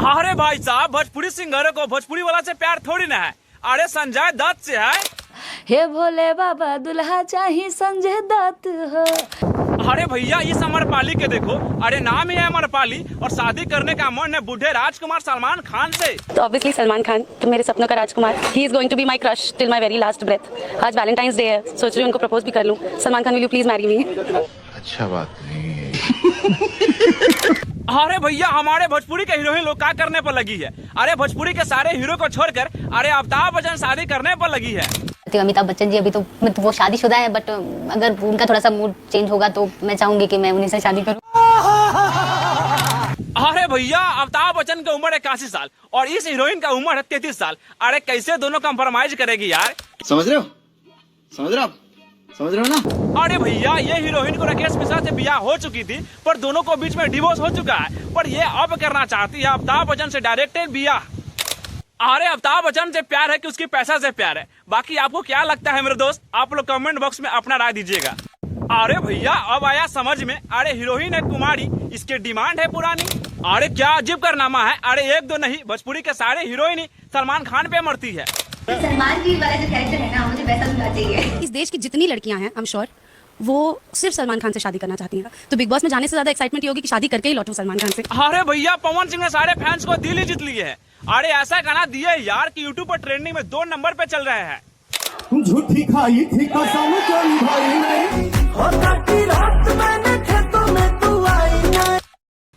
अरे भाई साहब, भोजपुरी सिंगरों को भोजपुरी वाला से प्यार थोड़ी ना है। अरे संजय दत्त से है। हे भोले बाबा दुल्हा चाही संजय दत्त हो। अरे भैया इस अमरपाली के देखो, अरे नाम ही है अमरपाली और शादी करने का मन है बूढ़े राजकुमार सलमान खान से। तो ऑब्वियसली सलमान खान तो मेरे सपनों का राजकुमार, he is going to be my crush till my very last breath. आज वैलेंटाइंस डे है, सोच रही हूँ उनको प्रपोज भी कर लूँ। Salman Khan, will you please marry me? अच्छा बात नहीं है। अरे भैया हमारे भोजपुरी के हीरोइन लोग क्या करने पर लगी है। अरे भोजपुरी के सारे हीरो को छोड़कर अरे अमिताभ बच्चन शादी करने पर लगी है। अमिताभ बच्चन जी अभी तो वो शादीशुदा है, बट अगर उनका थोड़ा सा मूड चेंज होगा तो मैं चाहूंगी कि मैं उन्हीं से शादी करूं। अरे भैया अमिताभ बच्चन की उम्र है 81 साल और इस हीरोइन का उम्र है 33 साल। अरे कैसे दोनों कंप्रोमाइज करेगी यार। समझ रहे हो ना। अरे भैया ये हीरोइन को राकेश मिश्रा से ब्याह हो चुकी थी पर दोनों को बीच में डिवोर्स हो चुका है, पर ये अब करना चाहती है अमिताभ बच्चन से डायरेक्टेड ब्याह। अरे अमिताभ बच्चन से प्यार है कि उसकी पैसा से प्यार है। बाकी आपको क्या लगता है मेरे दोस्त, आप लोग कमेंट बॉक्स में अपना राय दीजिएगा। अरे भैया अब आया समझ में। अरे हीरोइन है कुमारी, इसकी डिमांड है पुरानी। अरे क्या अजीब कारनामा है। अरे एक दो नहीं, भोजपुरी के सारे हीरोइन ही सलमान खान पे मरती है। सलमान जी वाला जो कैरेक्टर है ना, मुझे वैसा मिलना चाहिए। इस देश की जितनी लड़कियां हैं, आई एम श्योर वो सिर्फ सलमान खान से शादी करना चाहती हैं। तो बिग बॉस में जाने से ज्यादा एक्साइटमेंट ये होगी कि शादी करके ही लौटूं सलमान खान से। अरे भैया पवन सिंह ने सारे फैंस को दिल ही जीत लिए है। अरे ऐसा गाना दिए यार कि यूट्यूब पर ट्रेंडिंग में 2 नंबर पे चल रहे हैं। झूठी खाई थी कसम जो निभाई नहीं, हो काटी रात मैंने खेतों में तू आई नहीं।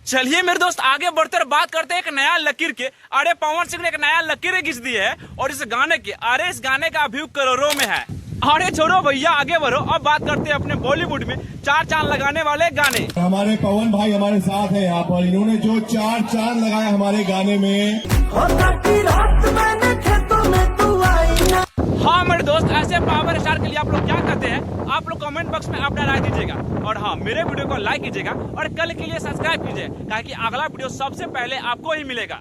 चलिए मेरे दोस्त आगे बढ़ते और बात करते हैं एक नया लकीर के। अरे पवन सिंह ने एक नया लकीर घिस दी है और इस गाने के, अरे इस गाने का व्यू करोड़ों में है। अरे छोड़ो भैया आगे बढ़ो, अब बात करते हैं अपने बॉलीवुड में 4 चांद लगाने वाले गाने। हमारे पवन भाई हमारे साथ है यहाँ पर, इन्होंने जो 4 चांद लगाए हमारे गाने में। हो काटी रात मैंने खेतों में तू आई ना। हाँ मेरे दोस्त, ऐसे पावर स्टार के लिए आप लोग क्या कहते हैं, आप लोग कमेंट बॉक्स में अपना राय दीजिएगा। और हाँ मेरे वीडियो को लाइक कीजिएगा और कल के लिए सब्सक्राइब कीजिए, ताकि अगला वीडियो सबसे पहले आपको ही मिलेगा।